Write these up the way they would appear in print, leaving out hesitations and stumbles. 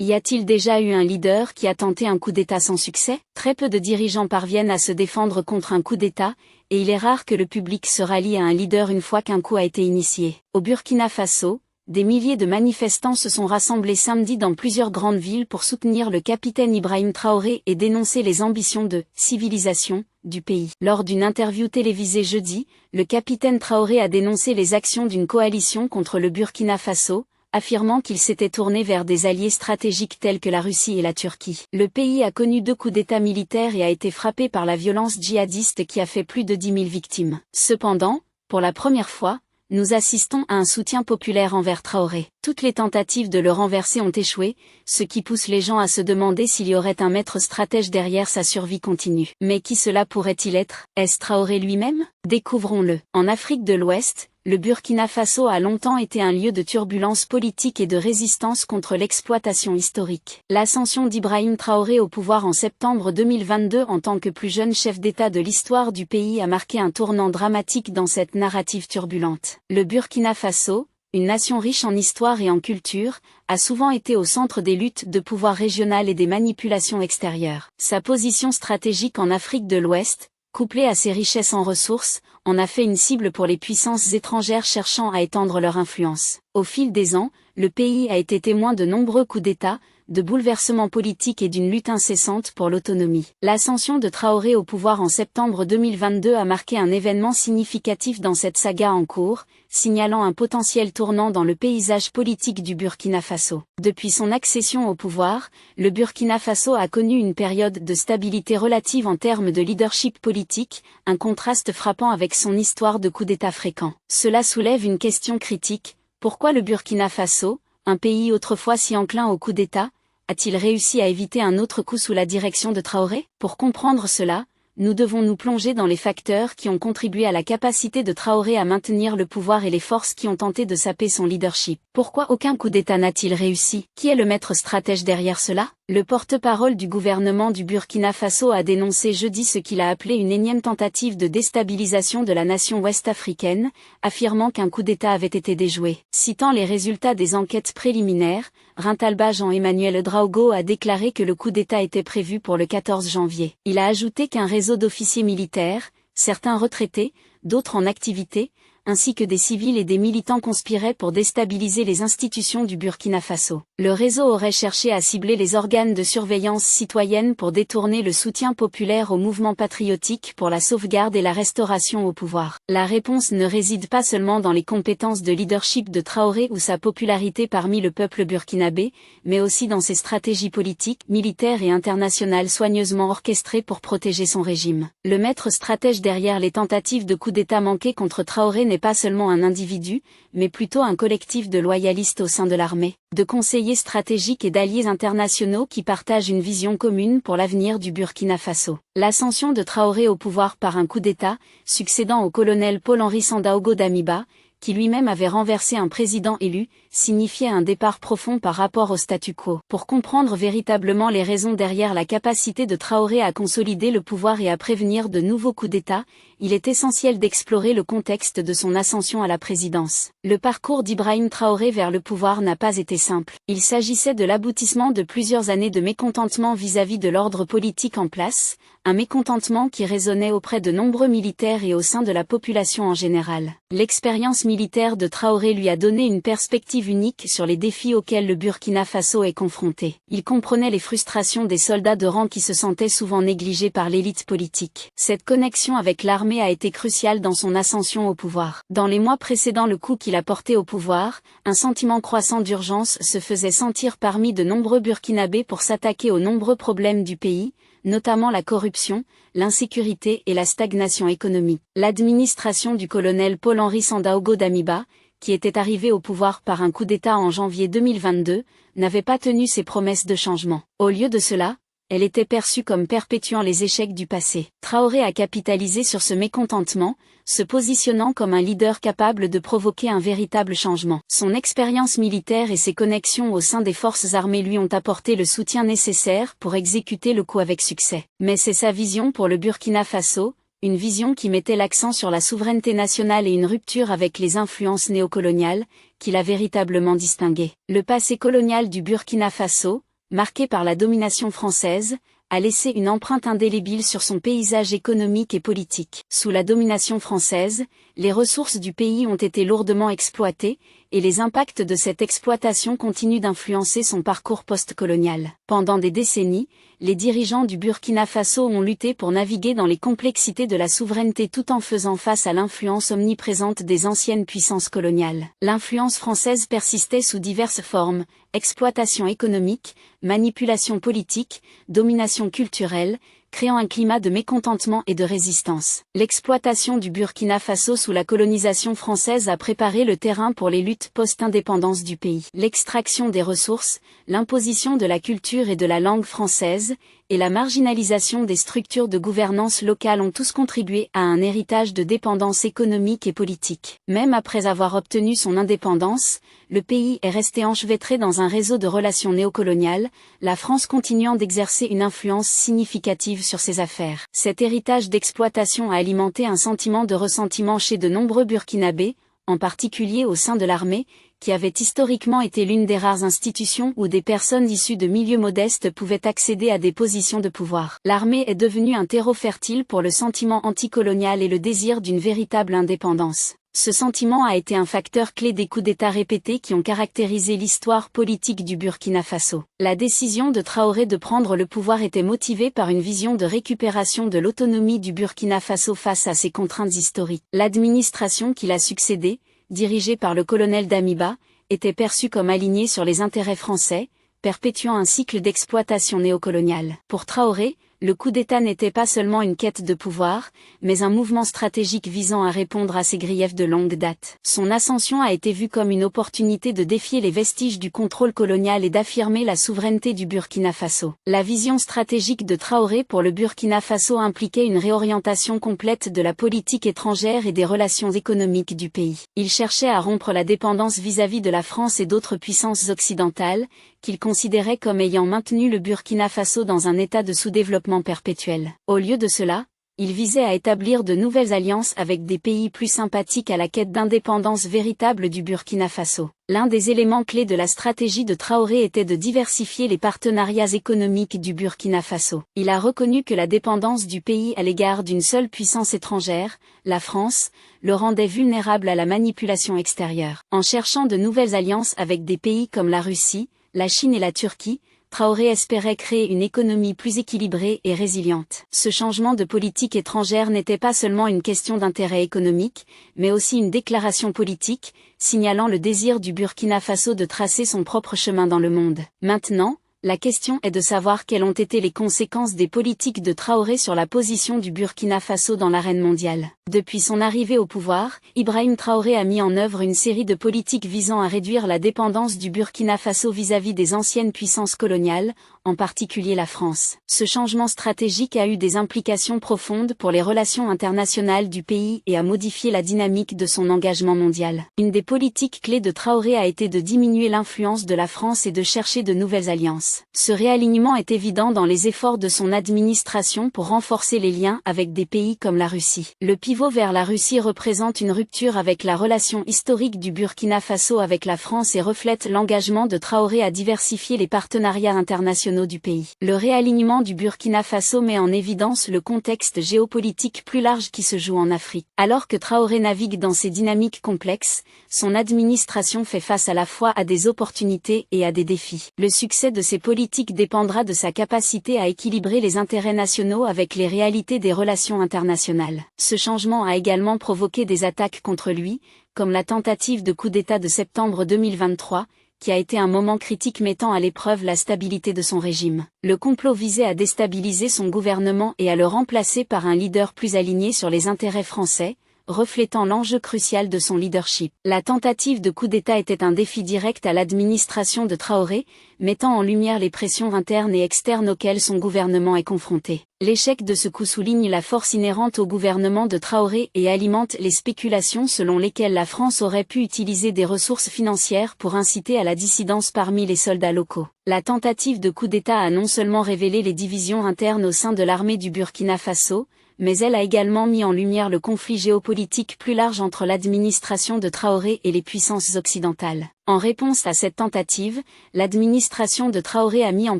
Y a-t-il déjà eu un leader qui a tenté un coup d'État sans succès? Très peu de dirigeants parviennent à se défendre contre un coup d'État, et il est rare que le public se rallie à un leader une fois qu'un coup a été initié. Au Burkina Faso, des milliers de manifestants se sont rassemblés samedi dans plusieurs grandes villes pour soutenir le capitaine Ibrahim Traoré et dénoncer les ambitions de « civilisation » du pays. Lors d'une interview télévisée jeudi, le capitaine Traoré a dénoncé les actions d'une coalition contre le Burkina Faso, affirmant qu'il s'était tourné vers des alliés stratégiques tels que la Russie et la Turquie. Le pays a connu 2 coups d'État militaires et a été frappé par la violence djihadiste qui a fait plus de 10 000 victimes. Cependant, pour la première fois, nous assistons à un soutien populaire envers Traoré. Toutes les tentatives de le renverser ont échoué, ce qui pousse les gens à se demander s'il y aurait un maître stratège derrière sa survie continue. Mais qui cela pourrait-il être? Est-ce Traoré lui-même? Découvrons-le. En Afrique de l'Ouest, le Burkina Faso a longtemps été un lieu de turbulence politique et de résistance contre l'exploitation historique. L'ascension d'Ibrahim Traoré au pouvoir en septembre 2022 en tant que plus jeune chef d'État de l'histoire du pays a marqué un tournant dramatique dans cette narrative turbulente. Le Burkina Faso, une nation riche en histoire et en culture, a souvent été au centre des luttes de pouvoir régionales et des manipulations extérieures. Sa position stratégique en Afrique de l'Ouest, couplée à ses richesses en ressources, en a fait une cible pour les puissances étrangères cherchant à étendre leur influence. Au fil des ans, le pays a été témoin de nombreux coups d'État, de bouleversements politiques et d'une lutte incessante pour l'autonomie. L'ascension de Traoré au pouvoir en septembre 2022 a marqué un événement significatif dans cette saga en cours, signalant un potentiel tournant dans le paysage politique du Burkina Faso. Depuis son accession au pouvoir, le Burkina Faso a connu une période de stabilité relative en termes de leadership politique, un contraste frappant avec son histoire de coups d'État fréquents. Cela soulève une question critique: pourquoi le Burkina Faso, un pays autrefois si enclin aux coups d'État, a-t-il réussi à éviter un autre coup sous la direction de Traoré? Pour comprendre cela, nous devons nous plonger dans les facteurs qui ont contribué à la capacité de Traoré à maintenir le pouvoir et les forces qui ont tenté de saper son leadership. Pourquoi aucun coup d'État n'a-t-il réussi? Qui est le maître stratège derrière cela? Le porte-parole du gouvernement du Burkina Faso a dénoncé jeudi ce qu'il a appelé une énième tentative de déstabilisation de la nation ouest-africaine, affirmant qu'un coup d'État avait été déjoué. Citant les résultats des enquêtes préliminaires, Rintalba Jean-Emmanuel Ouédraogo a déclaré que le coup d'État était prévu pour le 14 janvier. Il a ajouté qu'un réseau d'officiers militaires, certains retraités, d'autres en activité, ainsi que des civils et des militants conspiraient pour déstabiliser les institutions du Burkina Faso. Le réseau aurait cherché à cibler les organes de surveillance citoyenne pour détourner le soutien populaire au mouvement patriotique pour la sauvegarde et la restauration au pouvoir. La réponse ne réside pas seulement dans les compétences de leadership de Traoré ou sa popularité parmi le peuple burkinabé, mais aussi dans ses stratégies politiques, militaires et internationales soigneusement orchestrées pour protéger son régime. Le maître stratège derrière les tentatives de coup d'État manquées contre Traoré n'est pas seulement un individu, mais plutôt un collectif de loyalistes au sein de l'armée, de conseillers stratégiques et d'alliés internationaux qui partagent une vision commune pour l'avenir du Burkina Faso. L'ascension de Traoré au pouvoir par un coup d'État, succédant au colonel Paul-Henri Sandaogo Damiba, qui lui-même avait renversé un président élu, signifiait un départ profond par rapport au statu quo. Pour comprendre véritablement les raisons derrière la capacité de Traoré à consolider le pouvoir et à prévenir de nouveaux coups d'État, il est essentiel d'explorer le contexte de son ascension à la présidence. Le parcours d'Ibrahim Traoré vers le pouvoir n'a pas été simple. Il s'agissait de l'aboutissement de plusieurs années de mécontentement vis-à-vis de l'ordre politique en place, un mécontentement qui résonnait auprès de nombreux militaires et au sein de la population en général. L'expérience militaire de Traoré lui a donné une perspective unique sur les défis auxquels le Burkina Faso est confronté. Il comprenait les frustrations des soldats de rang qui se sentaient souvent négligés par l'élite politique. Cette connexion avec l'armée a été cruciale dans son ascension au pouvoir. Dans les mois précédant le coup qu'il a porté au pouvoir, un sentiment croissant d'urgence se faisait sentir parmi de nombreux Burkinabés pour s'attaquer aux nombreux problèmes du pays, notamment la corruption, l'insécurité et la stagnation économique. L'administration du colonel Paul-Henri Sandaogo Damiba, qui était arrivé au pouvoir par un coup d'État en janvier 2022, n'avait pas tenu ses promesses de changement. Au lieu de cela, elle était perçue comme perpétuant les échecs du passé. Traoré a capitalisé sur ce mécontentement, se positionnant comme un leader capable de provoquer un véritable changement. Son expérience militaire et ses connexions au sein des forces armées lui ont apporté le soutien nécessaire pour exécuter le coup avec succès. Mais c'est sa vision pour le Burkina Faso, une vision qui mettait l'accent sur la souveraineté nationale et une rupture avec les influences néocoloniales, qui l'a véritablement distingué. Le passé colonial du Burkina Faso, marqué par la domination française, a laissé une empreinte indélébile sur son paysage économique et politique. Sous la domination française, les ressources du pays ont été lourdement exploitées, et les impacts de cette exploitation continuent d'influencer son parcours post-colonial. Pendant des décennies, les dirigeants du Burkina Faso ont lutté pour naviguer dans les complexités de la souveraineté tout en faisant face à l'influence omniprésente des anciennes puissances coloniales. L'influence française persistait sous diverses formes: exploitation économique, manipulation politique, domination culturelle, créant un climat de mécontentement et de résistance. L'exploitation du Burkina Faso sous la colonisation française a préparé le terrain pour les luttes post-indépendance du pays. L'extraction des ressources, l'imposition de la culture et de la langue française, et la marginalisation des structures de gouvernance locale ont tous contribué à un héritage de dépendance économique et politique. Même après avoir obtenu son indépendance, le pays est resté enchevêtré dans un réseau de relations néocoloniales, la France continuant d'exercer une influence significative sur ses affaires. Cet héritage d'exploitation a alimenté un sentiment de ressentiment chez de nombreux Burkinabés, en particulier au sein de l'armée, qui avait historiquement été l'une des rares institutions où des personnes issues de milieux modestes pouvaient accéder à des positions de pouvoir. L'armée est devenue un terreau fertile pour le sentiment anticolonial et le désir d'une véritable indépendance. Ce sentiment a été un facteur clé des coups d'État répétés qui ont caractérisé l'histoire politique du Burkina Faso. La décision de Traoré de prendre le pouvoir était motivée par une vision de récupération de l'autonomie du Burkina Faso face à ses contraintes historiques. L'administration qui l'a succédé, dirigée par le colonel Damiba, était perçue comme alignée sur les intérêts français, perpétuant un cycle d'exploitation néocoloniale. Pour Traoré, le coup d'État n'était pas seulement une quête de pouvoir, mais un mouvement stratégique visant à répondre à ses griefs de longue date. Son ascension a été vue comme une opportunité de défier les vestiges du contrôle colonial et d'affirmer la souveraineté du Burkina Faso. La vision stratégique de Traoré pour le Burkina Faso impliquait une réorientation complète de la politique étrangère et des relations économiques du pays. Il cherchait à rompre la dépendance vis-à-vis de la France et d'autres puissances occidentales, qu'il considérait comme ayant maintenu le Burkina Faso dans un état de sous-développement perpétuel. Au lieu de cela, il visait à établir de nouvelles alliances avec des pays plus sympathiques à la quête d'indépendance véritable du Burkina Faso. L'un des éléments clés de la stratégie de Traoré était de diversifier les partenariats économiques du Burkina Faso. Il a reconnu que la dépendance du pays à l'égard d'une seule puissance étrangère, la France, le rendait vulnérable à la manipulation extérieure. En cherchant de nouvelles alliances avec des pays comme la Russie, la Chine et la Turquie, Traoré espérait créer une économie plus équilibrée et résiliente. Ce changement de politique étrangère n'était pas seulement une question d'intérêt économique, mais aussi une déclaration politique, signalant le désir du Burkina Faso de tracer son propre chemin dans le monde. Maintenant, la question est de savoir quelles ont été les conséquences des politiques de Traoré sur la position du Burkina Faso dans l'arène mondiale. Depuis son arrivée au pouvoir, Ibrahim Traoré a mis en œuvre une série de politiques visant à réduire la dépendance du Burkina Faso vis-à-vis des anciennes puissances coloniales, en particulier la France. Ce changement stratégique a eu des implications profondes pour les relations internationales du pays et a modifié la dynamique de son engagement mondial. Une des politiques clés de Traoré a été de diminuer l'influence de la France et de chercher de nouvelles alliances. Ce réalignement est évident dans les efforts de son administration pour renforcer les liens avec des pays comme la Russie. Le pivot vers la Russie représente une rupture avec la relation historique du Burkina Faso avec la France et reflète l'engagement de Traoré à diversifier les partenariats internationaux du pays. Le réalignement du Burkina Faso met en évidence le contexte géopolitique plus large qui se joue en Afrique. Alors que Traoré navigue dans ces dynamiques complexes, son administration fait face à la fois à des opportunités et à des défis. Le succès de ces politiques dépendra de sa capacité à équilibrer les intérêts nationaux avec les réalités des relations internationales. Ce changement a également provoqué des attaques contre lui, comme la tentative de coup d'État de septembre 2023, qui a été un moment critique mettant à l'épreuve la stabilité de son régime. Le complot visait à déstabiliser son gouvernement et à le remplacer par un leader plus aligné sur les intérêts français, reflétant l'enjeu crucial de son leadership. La tentative de coup d'État était un défi direct à l'administration de Traoré, mettant en lumière les pressions internes et externes auxquelles son gouvernement est confronté. L'échec de ce coup souligne la force inhérente au gouvernement de Traoré et alimente les spéculations selon lesquelles la France aurait pu utiliser des ressources financières pour inciter à la dissidence parmi les soldats locaux. La tentative de coup d'État a non seulement révélé les divisions internes au sein de l'armée du Burkina Faso, mais elle a également mis en lumière le conflit géopolitique plus large entre l'administration de Traoré et les puissances occidentales. En réponse à cette tentative, l'administration de Traoré a mis en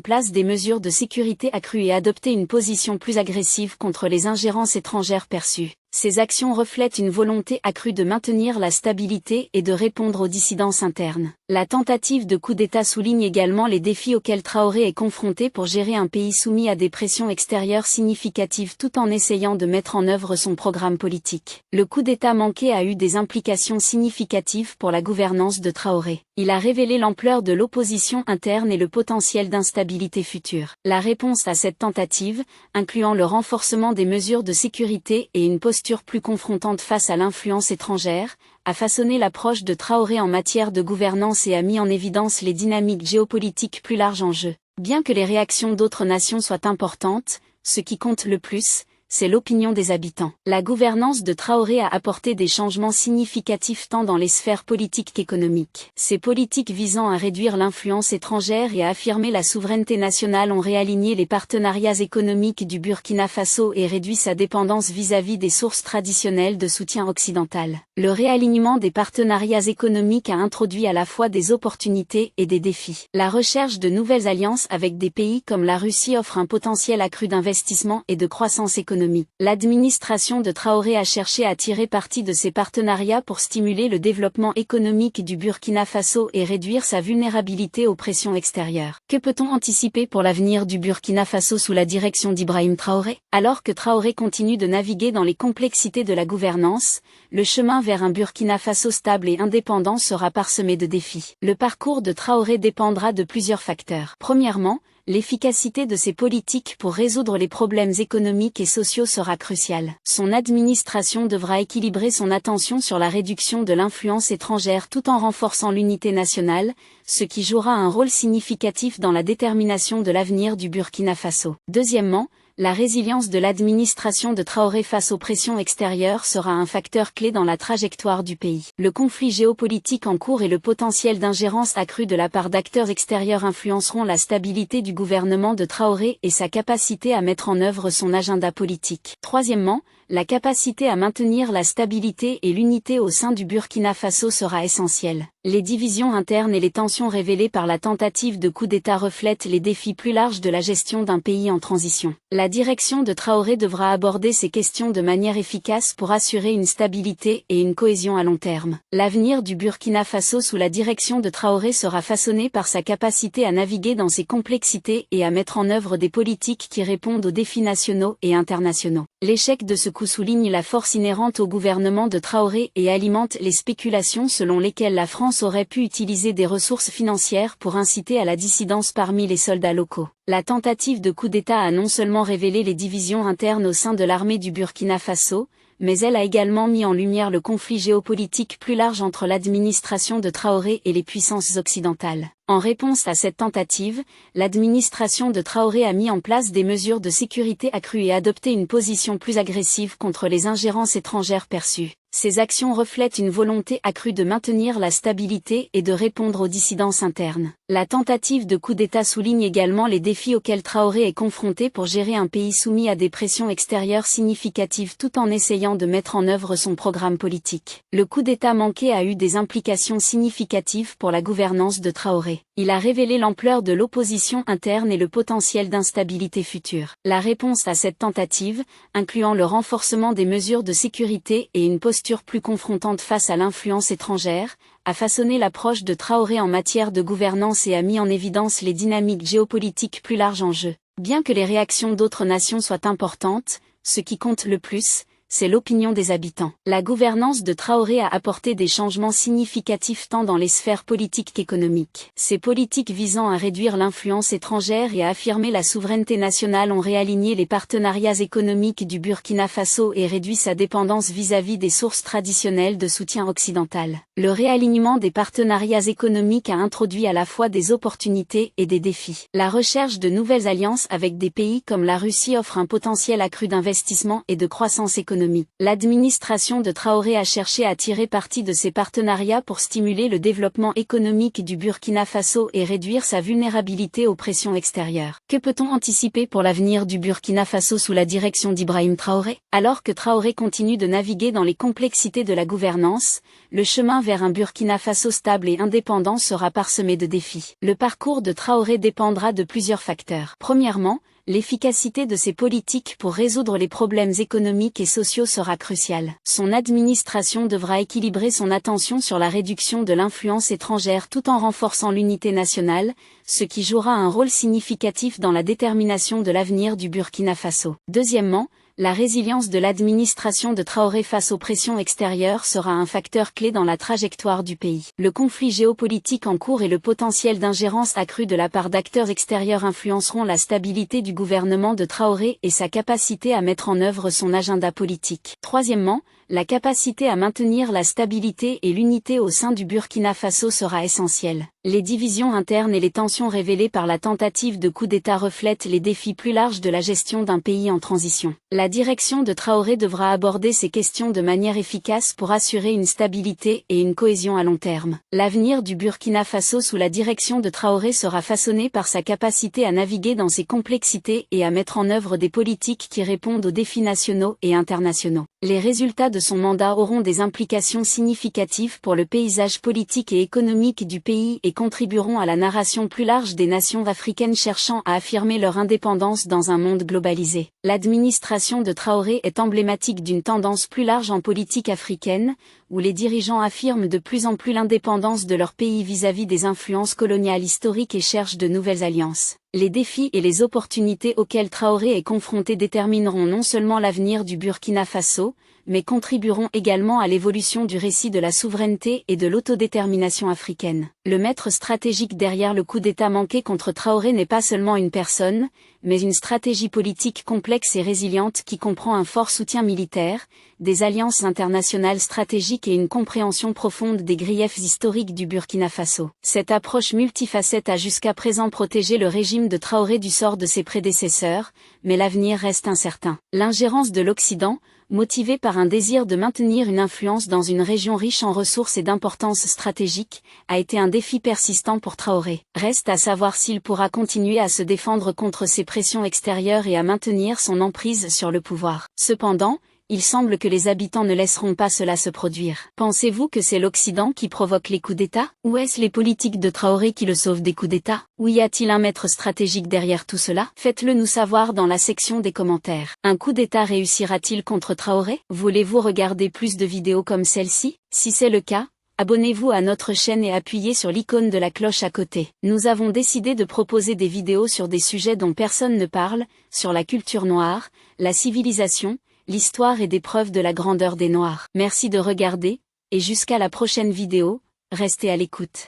place des mesures de sécurité accrues et adopté une position plus agressive contre les ingérences étrangères perçues. Ces actions reflètent une volonté accrue de maintenir la stabilité et de répondre aux dissidences internes. La tentative de coup d'État souligne également les défis auxquels Traoré est confronté pour gérer un pays soumis à des pressions extérieures significatives tout en essayant de mettre en œuvre son programme politique. Le coup d'État manqué a eu des implications significatives pour la gouvernance de Traoré. Il a révélé l'ampleur de l'opposition interne et le potentiel d'instabilité future. La réponse à cette tentative, incluant le renforcement des mesures de sécurité et une posture plus confrontante face à l'influence étrangère, a façonné l'approche de Traoré en matière de gouvernance et a mis en évidence les dynamiques géopolitiques plus larges en jeu. Bien que les réactions d'autres nations soient importantes, ce qui compte le plus, c'est l'opinion des habitants. La gouvernance de Traoré a apporté des changements significatifs tant dans les sphères politiques qu'économiques. Ces politiques visant à réduire l'influence étrangère et à affirmer la souveraineté nationale ont réaligné les partenariats économiques du Burkina Faso et réduit sa dépendance vis-à-vis des sources traditionnelles de soutien occidental. Le réalignement des partenariats économiques a introduit à la fois des opportunités et des défis. La recherche de nouvelles alliances avec des pays comme la Russie offre un potentiel accru d'investissement et de croissance économique. L'administration de Traoré a cherché à tirer parti de ces partenariats pour stimuler le développement économique du Burkina Faso et réduire sa vulnérabilité aux pressions extérieures. Que peut-on anticiper pour l'avenir du Burkina Faso sous la direction d'Ibrahim Traoré? Alors que Traoré continue de naviguer dans les complexités de la gouvernance, le chemin vers un Burkina Faso stable et indépendant sera parsemé de défis. Le parcours de Traoré dépendra de plusieurs facteurs. Premièrement, l'efficacité de ses politiques pour résoudre les problèmes économiques et sociaux sera cruciale. Son administration devra équilibrer son attention sur la réduction de l'influence étrangère tout en renforçant l'unité nationale, ce qui jouera un rôle significatif dans la détermination de l'avenir du Burkina Faso. Deuxièmement, la résilience de l'administration de Traoré face aux pressions extérieures sera un facteur clé dans la trajectoire du pays. Le conflit géopolitique en cours et le potentiel d'ingérence accrue de la part d'acteurs extérieurs influenceront la stabilité du gouvernement de Traoré et sa capacité à mettre en œuvre son agenda politique. Troisièmement, la capacité à maintenir la stabilité et l'unité au sein du Burkina Faso sera essentielle. Les divisions internes et les tensions révélées par la tentative de coup d'État reflètent les défis plus larges de la gestion d'un pays en transition. La direction de Traoré devra aborder ces questions de manière efficace pour assurer une stabilité et une cohésion à long terme. L'avenir du Burkina Faso sous la direction de Traoré sera façonné par sa capacité à naviguer dans ces complexités et à mettre en œuvre des politiques qui répondent aux défis nationaux et internationaux. L'échec de ce coup souligne la force inhérente au gouvernement de Traoré et alimente les spéculations selon lesquelles la France aurait pu utiliser des ressources financières pour inciter à la dissidence parmi les soldats locaux. La tentative de coup d'État a non seulement révélé les divisions internes au sein de l'armée du Burkina Faso, mais elle a également mis en lumière le conflit géopolitique plus large entre l'administration de Traoré et les puissances occidentales. En réponse à cette tentative, l'administration de Traoré a mis en place des mesures de sécurité accrues et adopté une position plus agressive contre les ingérences étrangères perçues. Ces actions reflètent une volonté accrue de maintenir la stabilité et de répondre aux dissidences internes. La tentative de coup d'État souligne également les défis auxquels Traoré est confronté pour gérer un pays soumis à des pressions extérieures significatives tout en essayant de mettre en œuvre son programme politique. Le coup d'État manqué a eu des implications significatives pour la gouvernance de Traoré. Il a révélé l'ampleur de l'opposition interne et le potentiel d'instabilité future. La réponse à cette tentative, incluant le renforcement des mesures de sécurité et une posture plus confrontante face à l'influence étrangère, a façonné l'approche de Traoré en matière de gouvernance et a mis en évidence les dynamiques géopolitiques plus larges en jeu. Bien que les réactions d'autres nations soient importantes, ce qui compte le plus, c'est l'opinion des habitants. La gouvernance de Traoré a apporté des changements significatifs tant dans les sphères politiques qu'économiques. Ces politiques visant à réduire l'influence étrangère et à affirmer la souveraineté nationale ont réaligné les partenariats économiques du Burkina Faso et réduit sa dépendance vis-à-vis des sources traditionnelles de soutien occidental. Le réalignement des partenariats économiques a introduit à la fois des opportunités et des défis. La recherche de nouvelles alliances avec des pays comme la Russie offre un potentiel accru d'investissement et de croissance économique. économique. L'administration de Traoré a cherché à tirer parti de ces partenariats pour stimuler le développement économique du Burkina Faso et réduire sa vulnérabilité aux pressions extérieures. Que peut-on anticiper pour l'avenir du Burkina Faso sous la direction d'Ibrahim Traoré? Alors que Traoré continue de naviguer dans les complexités de la gouvernance, le chemin vers un Burkina Faso stable et indépendant sera parsemé de défis. Le parcours de Traoré dépendra de plusieurs facteurs. Premièrement, l'efficacité de ses politiques pour résoudre les problèmes économiques et sociaux sera cruciale. Son administration devra équilibrer son attention sur la réduction de l'influence étrangère tout en renforçant l'unité nationale, ce qui jouera un rôle significatif dans la détermination de l'avenir du Burkina Faso. Deuxièmement, la résilience de l'administration de Traoré face aux pressions extérieures sera un facteur clé dans la trajectoire du pays. Le conflit géopolitique en cours et le potentiel d'ingérence accrue de la part d'acteurs extérieurs influenceront la stabilité du gouvernement de Traoré et sa capacité à mettre en œuvre son agenda politique. Troisièmement, la capacité à maintenir la stabilité et l'unité au sein du Burkina Faso sera essentielle. Les divisions internes et les tensions révélées par la tentative de coup d'État reflètent les défis plus larges de la gestion d'un pays en transition. La direction de Traoré devra aborder ces questions de manière efficace pour assurer une stabilité et une cohésion à long terme. L'avenir du Burkina Faso sous la direction de Traoré sera façonné par sa capacité à naviguer dans ces complexités et à mettre en œuvre des politiques qui répondent aux défis nationaux et internationaux. Les résultats de son mandat auront des implications significatives pour le paysage politique et économique du pays et contribueront à la narration plus large des nations africaines cherchant à affirmer leur indépendance dans un monde globalisé. L'administration de Traoré est emblématique d'une tendance plus large en politique africaine, où les dirigeants affirment de plus en plus l'indépendance de leur pays vis-à-vis des influences coloniales historiques et cherchent de nouvelles alliances. Les défis et les opportunités auxquels Traoré est confronté détermineront non seulement l'avenir du Burkina Faso, mais contribueront également à l'évolution du récit de la souveraineté et de l'autodétermination africaine. Le maître stratégique derrière le coup d'État manqué contre Traoré n'est pas seulement une personne, mais une stratégie politique complexe et résiliente qui comprend un fort soutien militaire, des alliances internationales stratégiques et une compréhension profonde des griefs historiques du Burkina Faso. Cette approche multifacette a jusqu'à présent protégé le régime de Traoré du sort de ses prédécesseurs, mais l'avenir reste incertain. L'ingérence de l'Occident, motivé par un désir de maintenir une influence dans une région riche en ressources et d'importance stratégique, a été un défi persistant pour Traoré. Reste à savoir s'il pourra continuer à se défendre contre ces pressions extérieures et à maintenir son emprise sur le pouvoir. Cependant, il semble que les habitants ne laisseront pas cela se produire. Pensez-vous que c'est l'Occident qui provoque les coups d'État? Ou est-ce les politiques de Traoré qui le sauvent des coups d'État? Ou y a-t-il un maître stratégique derrière tout cela? Faites-le nous savoir dans la section des commentaires. Un coup d'État réussira-t-il contre Traoré? Voulez-vous regarder plus de vidéos comme celle-ci? Si c'est le cas, abonnez-vous à notre chaîne et appuyez sur l'icône de la cloche à côté. Nous avons décidé de proposer des vidéos sur des sujets dont personne ne parle, sur la culture noire, la civilisation, l'histoire et des preuves de la grandeur des Noirs. Merci de regarder, et jusqu'à la prochaine vidéo, restez à l'écoute.